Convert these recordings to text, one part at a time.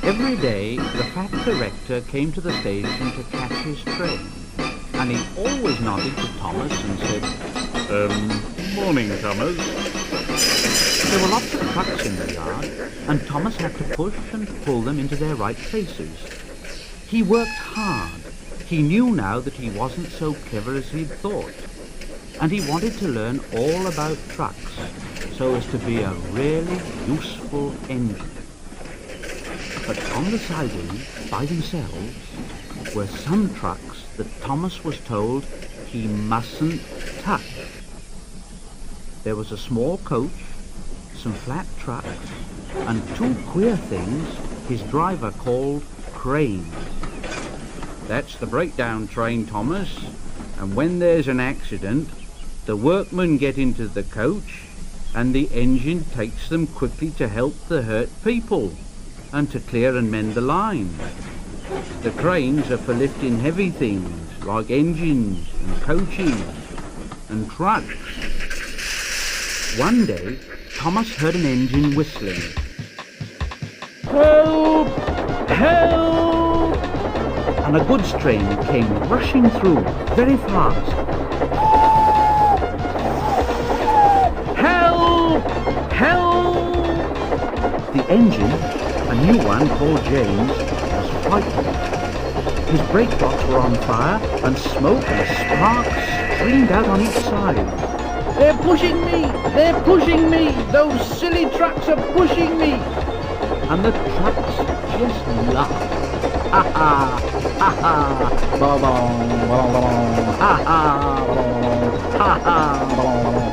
Every day, the fat director came to the station to catch his train, and he always nodded to Thomas and said, "Morning, Thomas." There were lots of trucks in the yard, and Thomas had to push and pull them into their right places. He worked hard. He knew now that he wasn't so clever as he'd thought, and he wanted to learn all about trucks so as to be a really useful engine. But on the siding, by themselves, were some trucks that Thomas was told he mustn't touch. There was a small coach, some flat trucks, and two queer things his driver called cranes. "That's the breakdown train, Thomas, and when there's an accident, the workmen get into the coach and the engine takes them quickly to help the hurt people and to clear and mend the line. The cranes are for lifting heavy things like engines and coaches and trucks." One day, Thomas heard an engine whistling. "Help! Help!" And a goods train came rushing through very fast. "Help! Help!" The engine, a new one called James, was frightened. His brake blocks were on fire, and smoke and sparks streamed out on each side. "They're pushing me! They're pushing me! Those silly trucks are pushing me!" And the trucks just laughed. "Ha ha! Ha ha! Ba-ba-bong, ba-ba-bong, ha ha! Ha ha! Ba-ba-bong."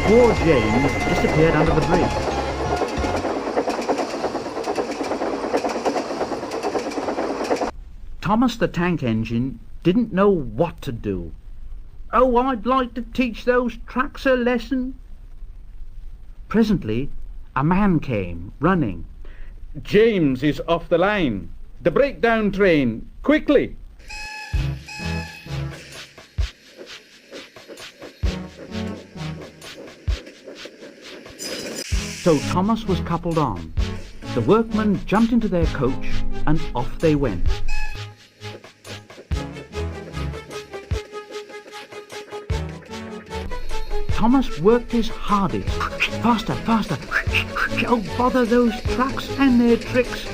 Poor James disappeared under the bridge. Thomas the tank engine didn't know what to do. "Oh, I'd like to teach those trucks a lesson." Presently, a man came, running. "James is off the line. The breakdown train, quickly!" So Thomas was coupled on. The workmen jumped into their coach, and off they went. Thomas worked his hardest. Faster, faster. Oh, bother those trucks and their tricks.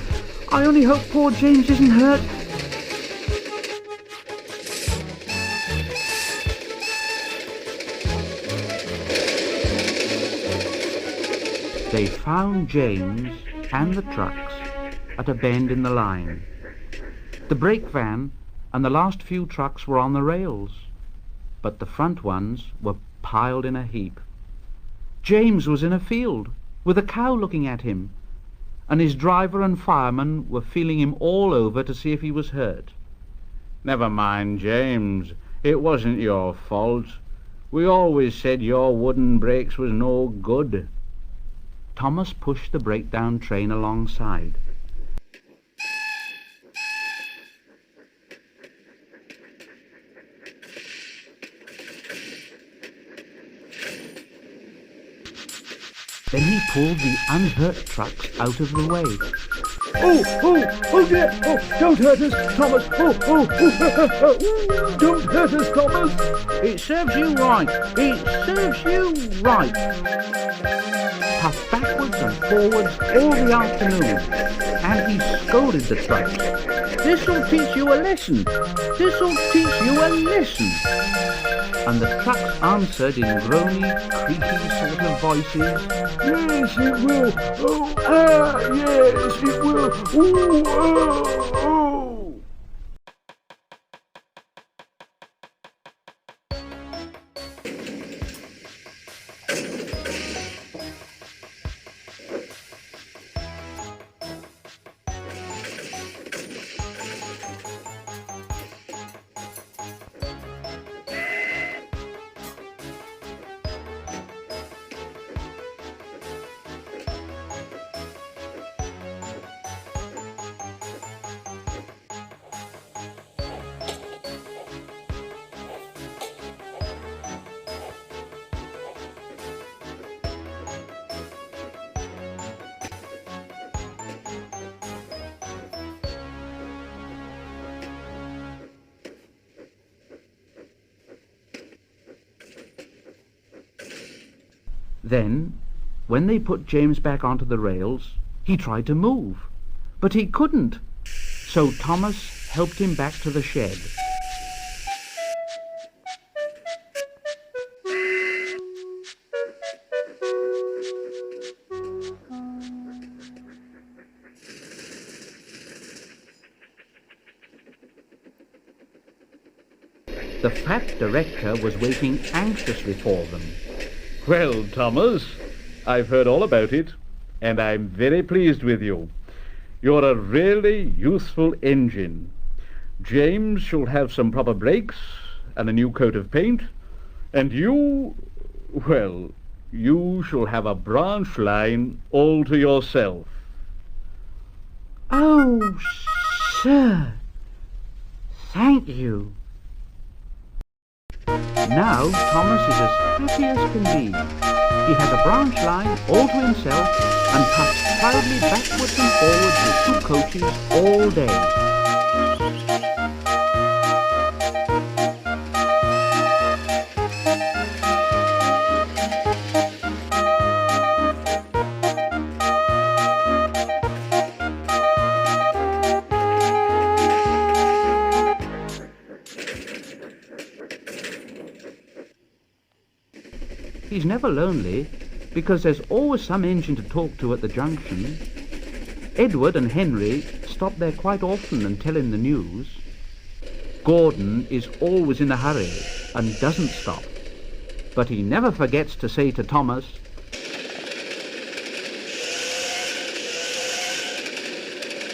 I only hope poor James isn't hurt. They found James and the trucks at a bend in the line. The brake van and the last few trucks were on the rails, but the front ones were piled in a heap. James was in a field with a cow looking at him, and his driver and fireman were feeling him all over to see if he was hurt. "Never mind, James, it wasn't your fault. We always said your wooden brakes was no good." Thomas pushed the breakdown train alongside. Then he pulled the unhurt trucks out of the way. Oh dear! Oh, don't hurt us, Thomas! Don't hurt us, Thomas! "It serves you right! It serves you right!" Puffed backwards and forwards all the afternoon, and he scolded the trucks. "This'll teach you a lesson! This'll teach you a lesson!" And the trucks answered in groany, creaky sort of voices, "Yes, it will! Yes, it will! Oh! Then, when they put James back onto the rails, he tried to move, but he couldn't. So Thomas helped him back to the shed. The fat director was waiting anxiously for them. Well, Thomas, I've heard all about it, and I'm very pleased with you. You're a really useful engine. James shall have some proper brakes and a new coat of paint, and you, well, you shall have a branch line all to yourself. Oh, sir, thank you. Now Thomas is as happy as can be. He has a branch line all to himself and puffs proudly backwards and forwards with 2 coaches all day. He's never lonely, because there's always some engine to talk to at the junction. Edward and Henry stop there quite often and tell him the news. Gordon is always in a hurry and doesn't stop, but he never forgets to say to Thomas,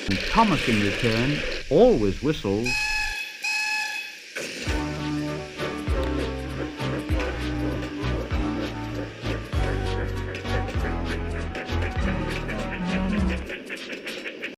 and Thomas in return always whistles,